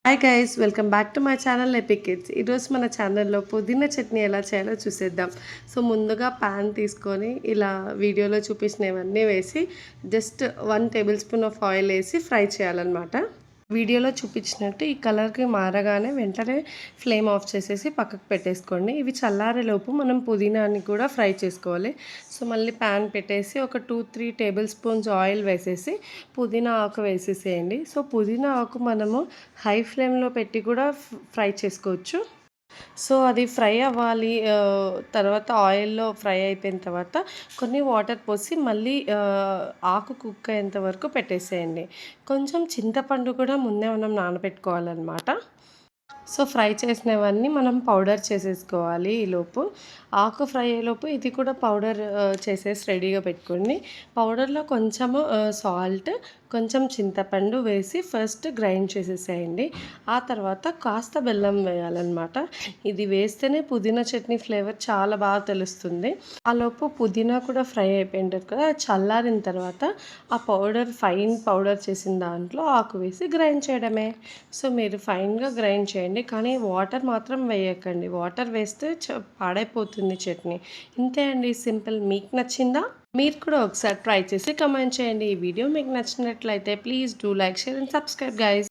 Hi guys, welcome back to my channel epic kids. ఈరోజు మన ఛానల్లో పుదీనా చట్నీ ఎలా చేయాలో చూసేద్దాం. సో ముందుగా ప్యాన్ తీసుకొని ఇలా వీడియోలో చూపించినవన్నీ వేసి just 1 table spoon of oil వేసి ఫ్రై చేయాలన్నమాట. వీడియోలో చూపించినట్టు ఈ కలర్కి మారగానే వెంటనే ఫ్లేమ్ ఆఫ్ చేసేసి పక్కకు పెట్టేసుకోండి. ఇవి చల్లారేలోపు మనం పుదీనాని కూడా ఫ్రై చేసుకోవాలి. సో మళ్ళీ ప్యాన్ పెట్టేసి ఒక 2-3 టేబుల్ స్పూన్స్ ఆయిల్ వేసేసి పుదీనా ఆకు వేసేసేయండి. సో పుదీనా ఆకు మనము హై ఫ్లేమ్లో పెట్టి కూడా ఫ్రై చేసుకోవచ్చు. సో అది ఫ్రై అవ్వాలి. తర్వాత ఆయిల్‌లో ఫ్రై అయిపోయిన తర్వాత కొన్ని వాటర్ పోసి మళ్ళీ ఆకు కుక్ అయ్యేంత వరకు పెట్టేసేయండి. కొంచెం చింతపండు కూడా ముందే మనం నానబెట్టుకోవాలన్నమాట. సో ఫ్రై చేసినవన్నీ మనం పౌడర్ చేసేసుకోవాలి. ఈలోపు ఆకు ఫ్రై అయ్యేలోపు ఇది కూడా పౌడర్ చేసేసి రెడీగా పెట్టుకోండి. పౌడర్లో కొంచెము సాల్ట్, కొంచెం చింతపండు వేసి ఫస్ట్ గ్రైండ్ చేసేసేయండి. ఆ తర్వాత కాస్త బెల్లం వేయాలన్నమాట. ఇది వేస్తేనే పుదీనా చట్నీ ఫ్లేవర్ చాలా బాగా తెలుస్తుంది. ఆలోపు పుదీనా కూడా ఫ్రై అయిపోయింటుంది కదా, చల్లారిన తర్వాత ఆ ఫైన్ పౌడర్ చేసిన దాంట్లో ఆకు వేసి గ్రైండ్ చేయడమే. సో మీరు ఫైన్గా గ్రైండ్ చేయండి, కానీ వాటర్ మాత్రం వేయకండి. వాటర్ వేస్తే పాడైపోతుంది చట్నీ. ఇంతే అండి, సింపుల్. మీకు నచ్చిందా? మీరు కూడా ఒకసారి ట్రై చేసి కమెంట్ చేయండి. ఈ వీడియో మీకు నచ్చినట్లయితే please do like, share and subscribe guys.